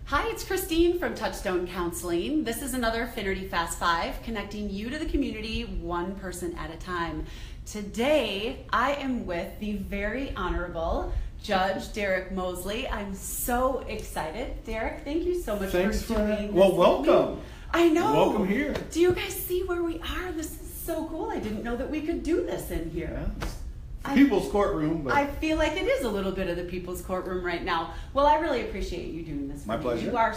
Hi, it's Christine from Touchstone Counseling. This is another Finerty Fast Five, connecting you to the community one person at a time. Today, I am with the very Honorable Judge Derek Mosley. I'm so excited. Derek, thank you so much for doing this. Well, welcome. I know. Welcome here. Do you guys see where we are? This is so cool. I didn't know that we could do this in here. Yeah. People's courtroom. But I feel like it is a little bit of the people's courtroom right now. Well, I really appreciate you doing this for My me. pleasure. You are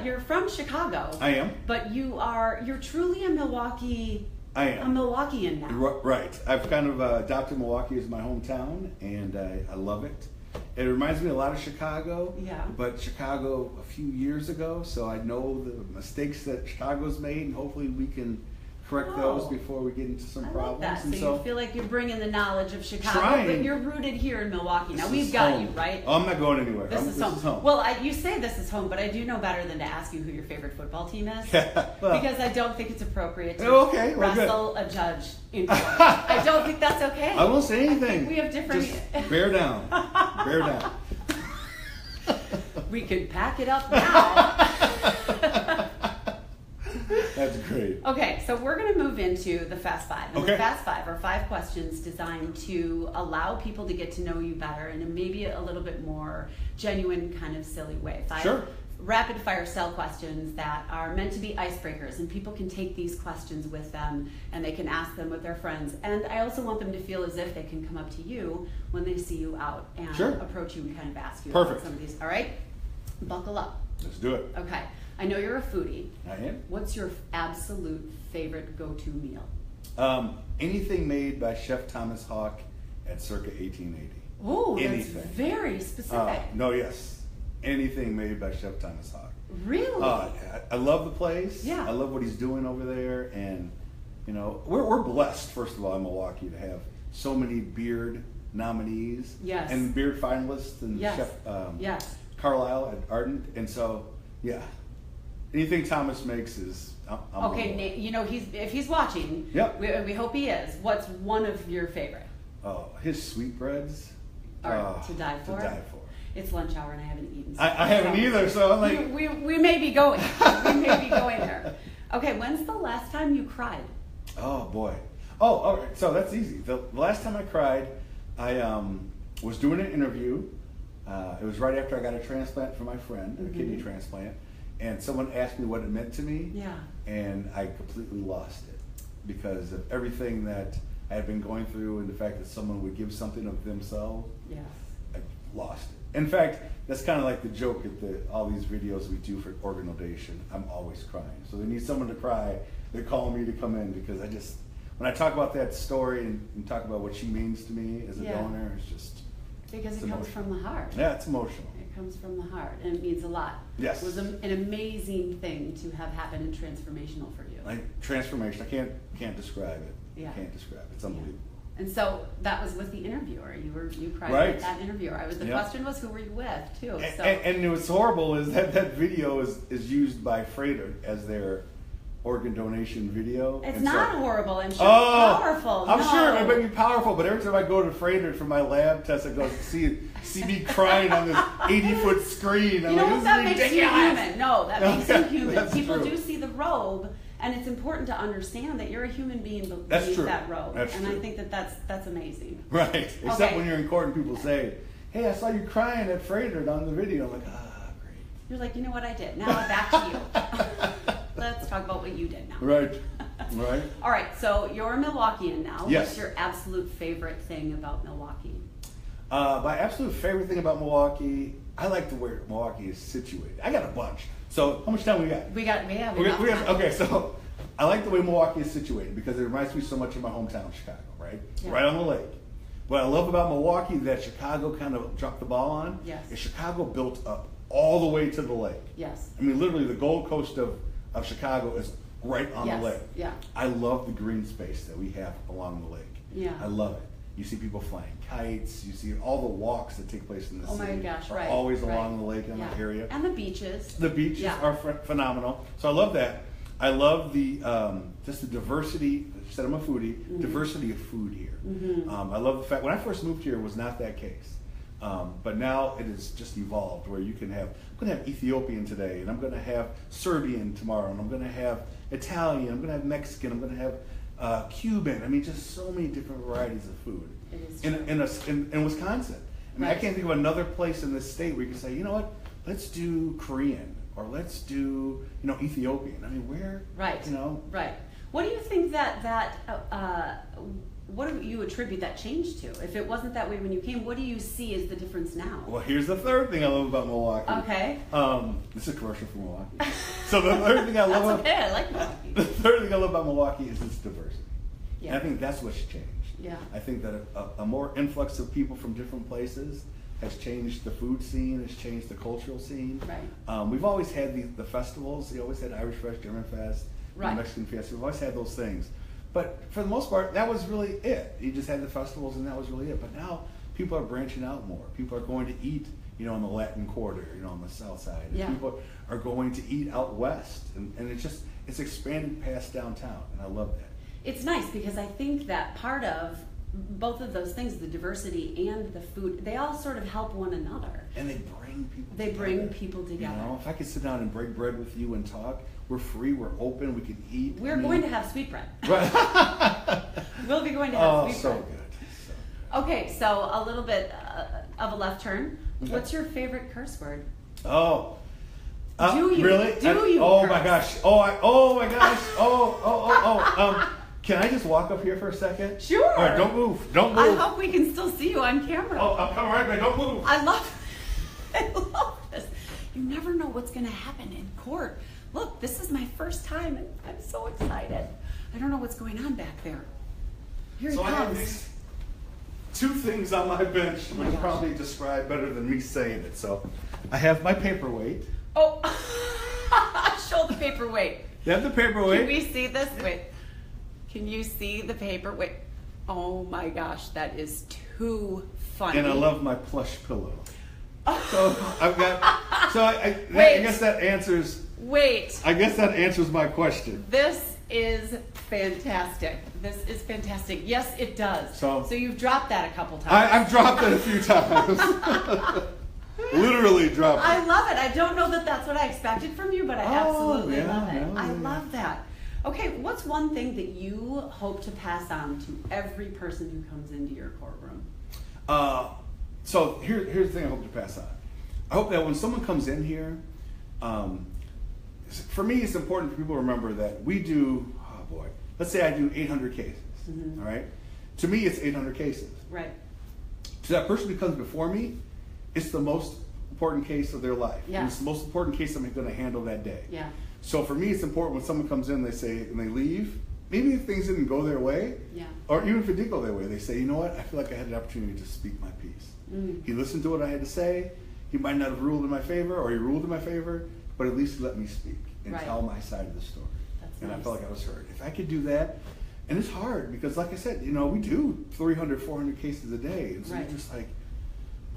you're from Chicago. I am. But you're truly a Milwaukee. I am. A Milwaukeean now. Right. I've kind of adopted Milwaukee as my hometown, and I love it. It reminds me a lot of Chicago. Yeah. But Chicago a few years ago, so I know the mistakes that Chicago's made, and hopefully we can correct those before we get into some problems. Like that. And so you feel like you're bringing the knowledge of Chicago, but you're rooted here in Milwaukee. Now we've got home. you, right? Oh, I'm not going anywhere. This is home. Well, you say this is home, but I do know better than to ask you who your favorite football team is. Well, because I don't think it's appropriate to wrestle a judge in court. I don't think that's okay. I won't say anything. I think we have different. Just bear down. Bear down. We can pack it up now. That's great. Okay, so we're going to move into the Fast Five. And Okay. the Fast Five are 5 questions designed to allow people to get to know you better in maybe a little bit more genuine, kind of silly way. 5 rapid fire style questions that are meant to be icebreakers, and people can take these questions with them and they can ask them with their friends. And I also want them to feel as if they can come up to you when they see you out and approach you and kind of ask you about some of these. All right? Buckle up. Let's do it. Okay. I know you're a foodie. I am. What's your absolute favorite go-to meal? Anything made by Chef Thomas Hawk at circa 1880. Oh, that's very specific. Anything made by Chef Thomas Hawk. Really? I love the place. Yeah. I love what he's doing over there, and you know, we're blessed, first of all, in Milwaukee to have so many beard nominees and beard finalists, and Chef Carlisle at Ardent, and so anything Thomas makes is I'm okay. You know, if he's watching, we hope he is. What's one of your favorite? Oh, his sweetbreads are to die for. To die for. It's lunch hour and I haven't eaten. I haven't either, so I'm like, we may be going. We may be going there. Okay, when's the last time you cried? Oh boy. Oh, all right. So that's easy. The last time I cried, I was doing an interview. It was right after I got a transplant for my friend, a kidney transplant, and someone asked me what it meant to me. Yeah. And I completely lost it because of everything that I had been going through, and the fact that someone would give something of themselves. Yes. I lost it. In fact, that's kind of like the joke at all these videos we do for organ donation. I'm always crying. So they need someone to cry. They're calling me to come in because when I talk about that story and talk about what she means to me as a donor, it's just because it comes from the heart. Yeah, it's emotional. It comes from the heart, and it means a lot. Yes. It was an amazing thing to have happen and transformational for you. Like transformation, I can't describe it. Yeah. I can't describe it. It's unbelievable. And so that was with the interviewer. You cried with that interviewer. The question was, who were you with too? So. And what's horrible is that video is used by Freighter as their organ donation video. It's not horrible. I'm sure it's powerful. I'm sure it might be powerful, but every time I go to Freighter for my lab test, I go see me crying on this 80-foot screen. You know what? That makes you human. No, that makes you human. People do see the robe. And it's important to understand that you're a human being beneath that robe. That's true. I think that's amazing. Right. Except when you're in court and people say, hey, I saw you crying at Freighter on the video. I'm like, great. You're like, you know what I did. Now back to you. Let's talk about what you did now. Right. All right, so you're a Milwaukeean now. Yes. What's your absolute favorite thing about Milwaukee? My absolute favorite thing about Milwaukee, I like the way Milwaukee is situated. I got a bunch. So how much time we got? We have enough time. Okay, so I like the way Milwaukee is situated because it reminds me so much of my hometown, Chicago, right? Yeah. Right on the lake. What I love about Milwaukee that Chicago kind of dropped the ball on is Chicago built up all the way to the lake. Yes. I mean, literally the Gold Coast of Chicago is right on the lake. Yeah. I love the green space that we have along the lake. Yeah. I love it. You see people flying kites. You see all the walks that take place in the city. Oh my gosh, are always along the lake in that area. And the beaches. The beaches are phenomenal. So I love that. I love the just the diversity. I said I'm a foodie. Diversity of food here. I love the fact when I first moved here, it was not that case. But now it has just evolved where you can have, I'm going to have Ethiopian today, and I'm going to have Serbian tomorrow, and I'm going to have Italian, I'm going to have Mexican, I'm going to have Cuban. I mean, just so many different varieties of food. It is in Wisconsin. I mean, I can't think of another place in this state where you can say, you know what, let's do Korean, or let's do, Ethiopian. I mean, where, Right. Right. What do you think what do you attribute that change to? If it wasn't that way when you came, what do you see as the difference now? Well, here's the third thing I love about Milwaukee. Okay. This is a commercial for Milwaukee. So the third thing I love That's okay, I like Milwaukee. The third thing I love about Milwaukee is its diversity. Yeah. And I think that's what's changed. Yeah. I think that a more influx of people from different places has changed the food scene, has changed the cultural scene. Right. We've always had the festivals. You always had Irish Fest, German Fest, Right. Mexican Fest. We've always had those things. But for the most part, that was really it. You just had the festivals, and that was really it. But now people are branching out more. People are going to eat, in the Latin Quarter, on the south side. And Yeah. people are going to eat out west, and it's expanded past downtown, and I love that. It's nice because I think that part of both of those things, the diversity and the food, they all sort of help one another. And they bring people They together. bring people together. If I could sit down and break bread with you and talk, we're free, we're open, we can eat. We're going to have sweetbread. Right. We'll be going to have Oh, sweetbread. so good. Okay, so a little bit of a left turn. Okay. What's your favorite curse word? Oh. Do you? Really? Do you Oh curse? my gosh. Oh my gosh. Oh. Can I just walk up here for a second? Sure. All right, don't move. Don't move. I hope we can still see you on camera. Oh, I'm coming right back. Don't move. I love this. You never know what's going to happen in court. Look, this is my first time, and I'm so excited. I don't know what's going on back there. Here he So I have comes. these two things on my bench, my which gosh. probably describe better than me saying it. So I have my paperweight. Oh, show the paperweight. You have the paperweight. Can we see this? Wait. Can you see the paperweight? Oh my gosh, that is too funny. And I love my plush pillow. So I've got. So I Wait. guess that answers. Wait. I guess that answers my question. This is fantastic. This is fantastic. Yes, it does. So you've dropped that a couple times. I've dropped it a few times. Literally dropped it. I love it. I don't know that that's what I expected from you, but I absolutely yeah, love it. yeah, I yeah. love that. Okay, what's one thing that you hope to pass on to every person who comes into your courtroom? So here's the thing I hope to pass on. I hope that when someone comes in here, for me it's important for people to remember that we do, let's say I do 800 cases, Mhm. all right? To me it's 800 cases. Right. To that person who comes before me, it's the most important case of their life. Yeah. And it's the most important case I'm going to handle that day. Yeah. So for me it's important when someone comes in, they say, and they leave, maybe if things didn't go their way, Yeah. or even if it did go their way, they say, you know what, I feel like I had an opportunity to speak my piece. Mm. He listened to what I had to say. He might not have ruled in my favor, or he ruled in my favor, but at least he let me speak and Right. tell my side of the story. That's and nice. I felt like I was heard. If I could do that, and it's hard because, like I said, we do 300, 400 cases a day, and so Right. you're just like,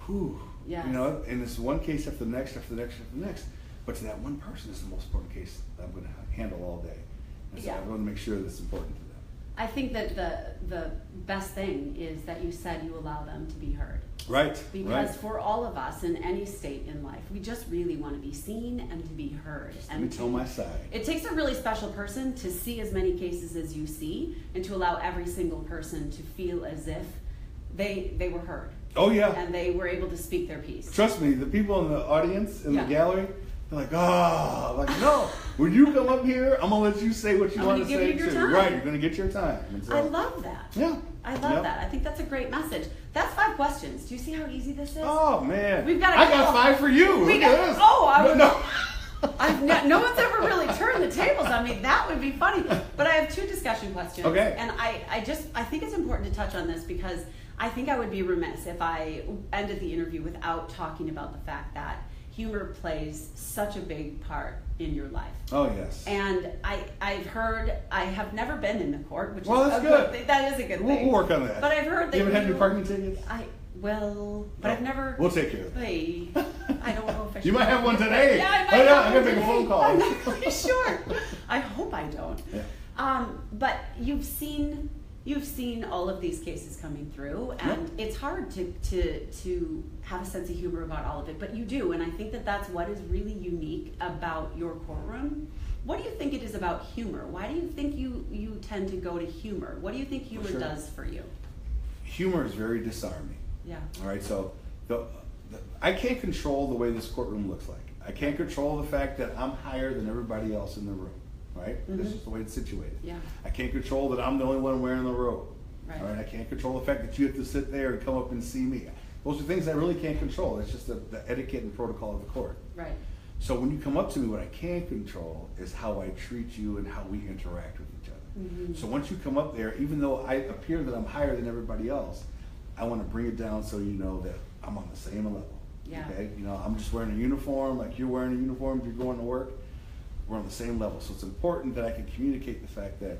whew, Yes. and it's one case after the next, after the next, after the next. But to that one person, it's the most important case that I'm going to handle all day. And so Yeah. I want to make sure that's important to them. I think that the best thing is that you said you allow them to be heard. Right. Because for all of us in any state in life, we just really want to be seen and to be heard. Let me tell my side. It takes a really special person to see as many cases as you see and to allow every single person to feel as if they were heard. Oh yeah. And they were able to speak their piece. Trust me, the people in the audience, in Yeah. the gallery, they're like, no. When you come up here, I'm gonna let you say what you I'm want gonna to give say. you your too. time. Right, you're gonna get your time. And so, I love that. Yeah. I love Yep. that. I think that's a great message. That's 5 questions. Do you see how easy this is? Oh man, We've got a I got couple- 5 for you. We Look got- at this. oh, I would- no. No one's ever really turned the tables on me. That would be funny. But I have 2 discussion questions. Okay. And I think it's important to touch on this because I think I would be remiss if I ended the interview without talking about the fact that humor plays such a big part in your life. Oh yes. And I've heard, I have never been in the court, which Well, is that's a good. thing. That is a good We'll thing. work on that. But I've heard that you haven't had any parking tickets? But I've never. We'll take care of that. Hey, I don't know if I should. You might have one today. Yeah, I might Oh, yeah, have I'm one gonna make a today. phone call. I'm not really sure. I hope I don't. Yeah. But you've seen you've seen all of these cases coming through, and it's hard to have a sense of humor about all of it, but you do, and I think that that's what is really unique about your courtroom. What do you think it is about humor? Why do you think you tend to go to humor? What do you think humor does for you? Humor is very disarming. Yeah. All right, so I can't control the way this courtroom looks like. I can't control the fact that I'm higher than everybody else in the room, right? This is the way it's situated. Yeah. I can't control that I'm the only one wearing the robe. Right. All right, I can't control the fact that you have to sit there and come up and see me. Those are things I really can't control. It's just the etiquette and protocol of the court. Right. So when you come up to me, what I can control is how I treat you and how we interact with each other. So once you come up there, even though I appear that I'm higher than everybody else, I want to bring it down so you know that I'm on the same level. Yeah. Okay? You know, I'm just wearing a uniform like you're wearing a uniform if you're going to work. We're on the same level. So it's important that I can communicate the fact that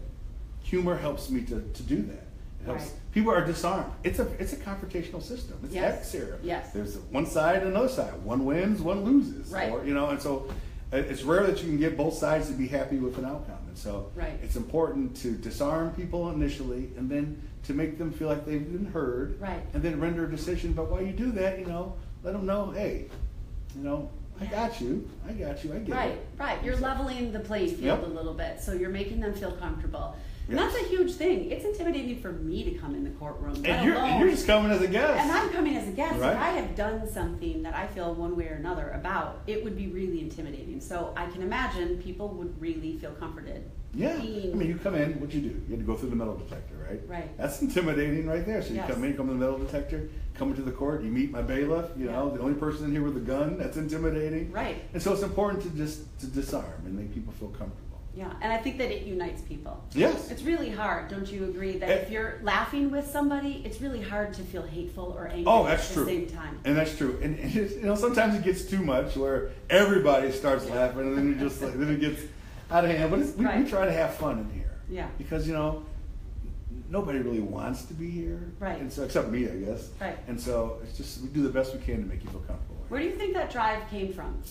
humor helps me to do that. It helps. People are disarmed. It's a confrontational system. It's adversarial. Yes. There's one side and another side. One wins, one loses. Right. Or, you know, and so it's rare that you can get both sides to be happy with an outcome. And so it's important to disarm people initially and then to make them feel like they've been heard. Right. And then render a decision. But while you do that, you know, let them know, hey, you know, I got you, I get it. Right. You're leveling the playing field a little bit, so you're making them feel comfortable. And that's a huge thing. It's intimidating for me to come in the courtroom. And you're just coming as a guest. And I'm coming as a guest. Right. If I have done something that I feel one way or another about, it would be really intimidating. So I can imagine people would really feel comforted. Yeah. I mean, you come in, what you do? You have to go through the metal detector, right? Right. That's intimidating right there. So you come in, come in the metal detector, come into the court, you meet my bailiff, you know, the only person in here with a gun, that's intimidating. Right. And so it's important to disarm and make people feel comfortable. Yeah, and I think that it unites people. Yes. It's really hard, don't you agree, that if you're laughing with somebody, it's really hard to feel hateful or angry at the same time. And that's true. And you know, sometimes it gets too much where everybody starts laughing and then you just like, then it gets out of hand. But we try to have fun in here. Yeah. Because, you know, nobody really wants to be here. Right. And so, except me, I guess. Right. And so it's just, we do the best we can to make you feel comfortable. Where do you think that drive came from?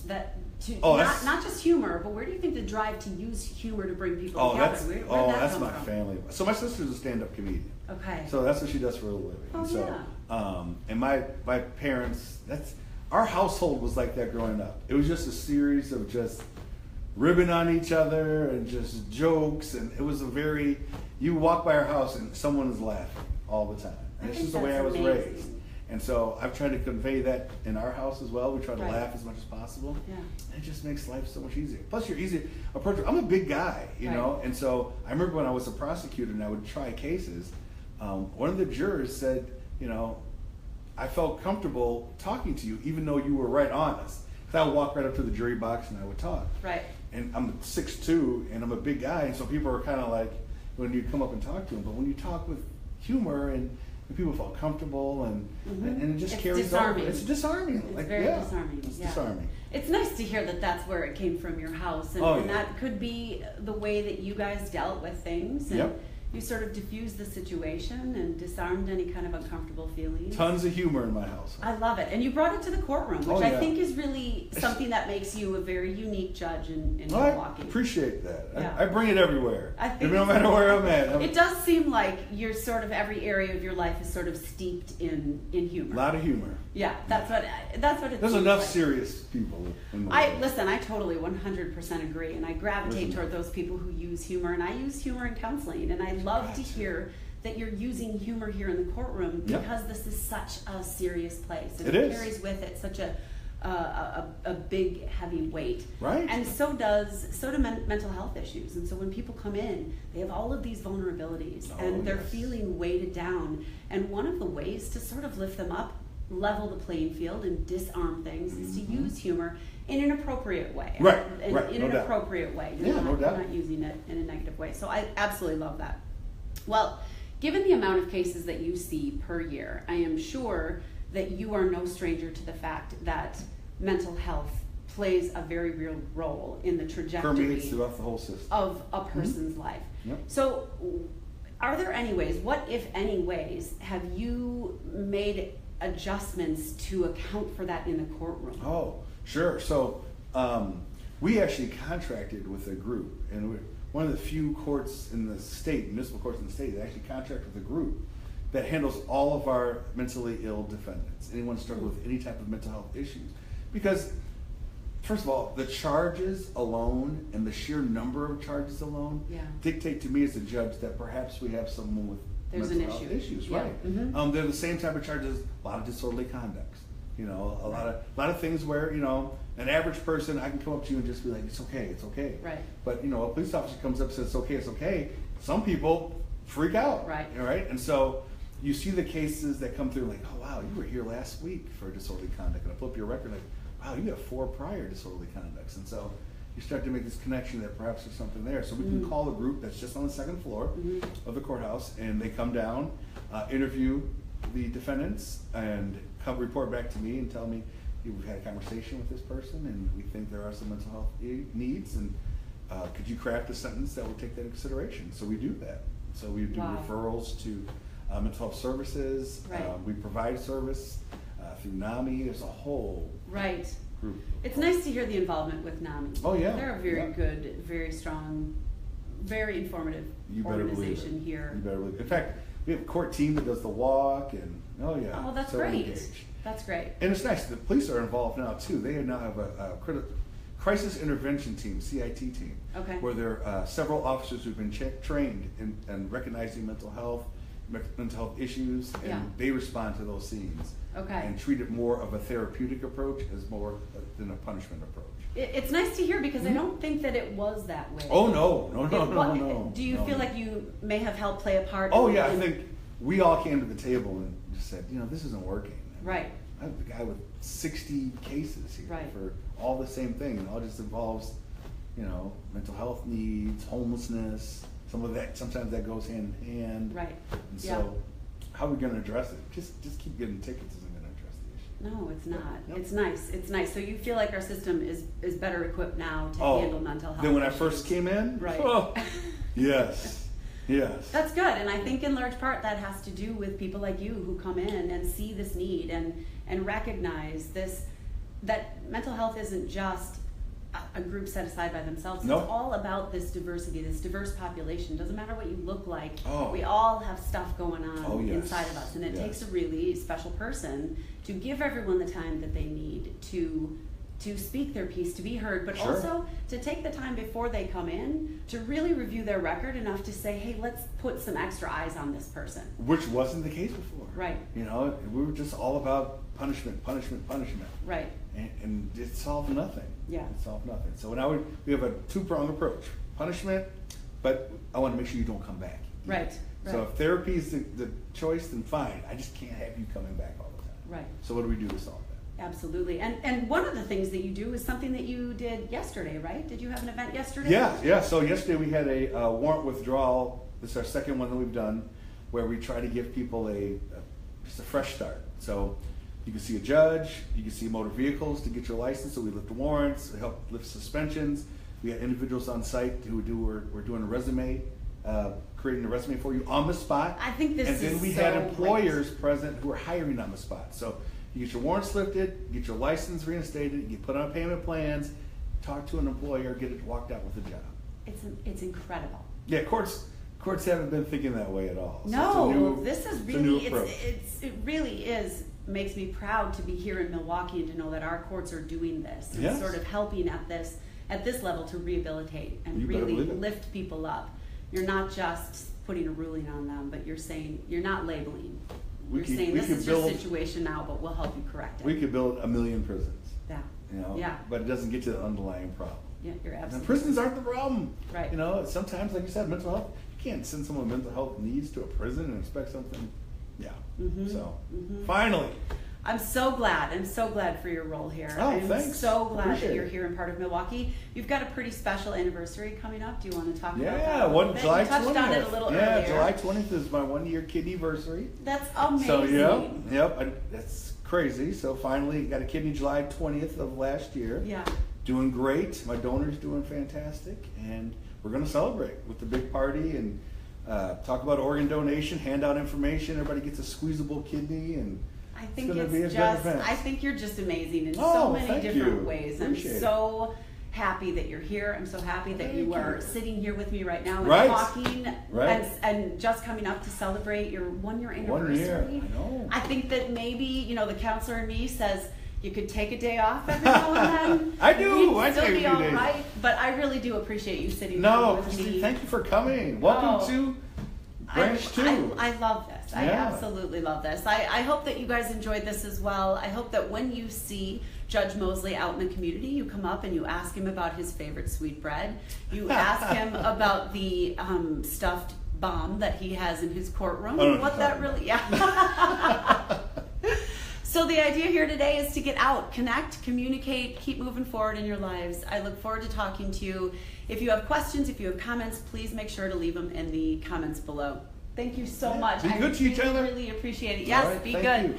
Not just humor, but where do you think the drive to use humor to bring people together? That's my family. So my sister's a stand-up comedian. Okay. So that's what she does for a living. Oh, and so, and my parents, our household was like that growing up. It was just a series of just ribbing on each other and just jokes, and it was you walk by our house and someone is laughing all the time. And it's just the way I was raised. And so I've tried to convey that in our house as well. We try to laugh as much as possible. Yeah. And it just makes life so much easier. Plus, you're easier. I'm a big guy, you know, and so I remember when I was a prosecutor and I would try cases, one of the jurors said, you know, I felt comfortable talking to you even though you were right on us. Because I would walk right up to the jury box and I would talk. Right. And I'm 6'2", and I'm a big guy, and so people are kind of like, when you come up and talk to them, but when you talk with humor and people feel comfortable and it just carries over. It's disarming. It's very disarming. It's disarming. It's nice to hear that that's where it came from, your house, and that could be the way that you guys dealt with things. And you sort of diffused the situation and disarmed any kind of uncomfortable feelings. Tons of humor in my house. I love it. And you brought it to the courtroom, which I think is really something that makes you a very unique judge in Milwaukee. I appreciate that. Yeah. I bring it everywhere. No matter where I'm at. It does seem like you're sort of, every area of your life is sort of steeped in humor. A lot of humor. Yeah, that's what it There's enough serious people in the world. Listen, I totally 100% agree, and I gravitate toward those people who use humor, and I use humor in counseling, and I love to hear that you're using humor here in the courtroom because this is such a serious place. And it carries with it such a big, heavy weight. Right. And so do mental health issues. And so when people come in, they have all of these vulnerabilities, and they're feeling weighted down. And one of the ways to sort of lift them up, level the playing field, and disarm things is to use humor in an appropriate way. Right. In an appropriate way. You're not using it in a negative way. So I absolutely love that. Well, given the amount of cases that you see per year, I am sure that you are no stranger to the fact that mental health plays a very real role in the trajectory permeates throughout the whole system of a person's life. Yep. So are there any ways, what if any ways, have you made adjustments to account for that in the courtroom? Oh, sure. So we actually contracted with a group, and one of the few courts in the state, municipal courts in the state, that actually contract with a group that handles all of our mentally ill defendants, anyone struggling with any type of mental health issues. Because, first of all, the charges alone and the sheer number of charges alone dictate to me as a judge that perhaps we have someone with mental health issues, right? Mm-hmm. They're the same type of charges, a lot of disorderly conducts, you know, a lot of things where, you know, an average person, I can come up to you and just be like, it's okay. Right. But, you know, a police officer comes up and says, it's okay. Some people freak out. Right. Right? And so you see the cases that come through like, oh, wow, you were here last week for disorderly conduct. And I pull up your record like, wow, you have 4 prior disorderly conducts. And so you start to make this connection that perhaps there's something there. So we can call a group that's just on the 2nd floor of the courthouse, and they come down, interview the defendants, and come report back to me and tell me, we've had a conversation with this person and we think there are some mental health needs, and could you craft a sentence that would take that into consideration? So we do that. So we do referrals to mental health services. We provide service through Nami. There's a whole group. It's nice to hear the involvement with Nami. Oh yeah. They're a very good, very strong, very informative organization here. You better believe it. In fact, we have a court team that does the walk, and oh, that's so great. Engaged. That's great. And it's nice. The police are involved now too. They now have a crisis intervention team, CIT team, where there are several officers who've been trained in recognizing mental health issues, and they respond to those scenes and treat it more of a therapeutic approach as more than a punishment approach. It's nice to hear, because I don't think that it was that way. Oh no. Do you feel like you may have helped play a part? Oh yeah, I think we all came to the table and just said, you know, this isn't working. Right. I'm the guy with 60 cases here for all the same thing, and all just involves, you know, mental health needs, homelessness. Some of that, sometimes that goes hand in hand. Right. And so, how are we going to address it? Just keep getting tickets isn't going to address the issue. No, it's not. Nope. It's nice. It's nice. So you feel like our system is better equipped now to handle mental health than when issues. I first came in? Right. Oh, yes. Yes. That's good, and I think in large part that has to do with people like you who come in and see this need and recognize this, that mental health isn't just a group set aside by themselves. It's all about this diversity, this diverse population. Doesn't matter what you look like. We all have stuff going on inside of us, and it takes a really special person to give everyone the time that they need to speak their piece, to be heard, but also to take the time before they come in to really review their record enough to say, hey, let's put some extra eyes on this person. Which wasn't the case before. Right. You know, we were just all about punishment. Right. And it solved nothing. Yeah. It solved nothing. So now we have a 2-pronged approach. Punishment, but I want to make sure you don't come back. Right. So if therapy is the choice, then fine. I just can't have you coming back all the time. Right. So what do we do to solve that? Absolutely. And one of the things that you do is something that you did yesterday, right? Did you have an event yesterday? Yeah. So yesterday we had a warrant withdrawal. This is our second one that we've done, where we try to give people just a fresh start. So you can see a judge, you can see motor vehicles to get your license. So we lift warrants, we help lift suspensions. We have individuals on site who we're doing a resume, creating a resume for you on the spot. I think this is And then we had employers present who are hiring on the spot. So you get your warrants lifted, get your license reinstated, you get put on payment plans, talk to an employer, get it walked out with a job. It's incredible. Yeah, courts haven't been thinking that way at all. So No, this is really it really is makes me proud to be here in Milwaukee and to know that our courts are doing this and sort of helping at this level to rehabilitate and really lift people up. You're not just putting a ruling on them, but you're saying you're not labeling. You're saying this is your situation now, but we'll help you correct it. We could build 1 million prisons. Yeah. You know? Yeah. But it doesn't get to the underlying problem. Yeah, you're absolutely. And prisons aren't the problem. Right. You know, sometimes, like you said, mental health. You can't send someone with mental health needs to a prison and expect something. Yeah. So finally. I'm so glad for your role here. Oh, thanks. I'm so glad Appreciate that you're it. here in part of Milwaukee. You've got a pretty special anniversary coming up. Do you want to talk about that? Yeah, July 20th. You touched on it a little earlier. July 20th is my 1-year kidneyversary. That's amazing. So that's crazy. So finally got a kidney July 20th of last year. Yeah. Doing great. My donor's doing fantastic, and we're going to celebrate with the big party and talk about organ donation, hand out information. Everybody gets a squeezable kidney, and I think I think you're just amazing in so many different ways. Appreciate I'm so happy that you're here. I'm so happy that you are sitting here with me right now and talking and just coming up to celebrate your 1 year anniversary. 1 year, I know. I think that maybe, you know, the counselor in me says you could take a day off every now and then. I do. I still take be a few all days. Right, but I really do appreciate you sitting No, with Christine, me. thank you for coming. Welcome to Branch 2. I love this. I absolutely love this. I hope that you guys enjoyed this as well. I hope that when you see Judge Mosley out in the community, you come up and you ask him about his favorite sweetbread. You ask him about the stuffed bomb that he has in his courtroom. And what that really, So the idea here today is to get out, connect, communicate, keep moving forward in your lives. I look forward to talking to you. If you have questions, if you have comments, please make sure to leave them in the comments below. Thank you so much. Be good to each other. I really appreciate it. Yes, right, be thank good. You.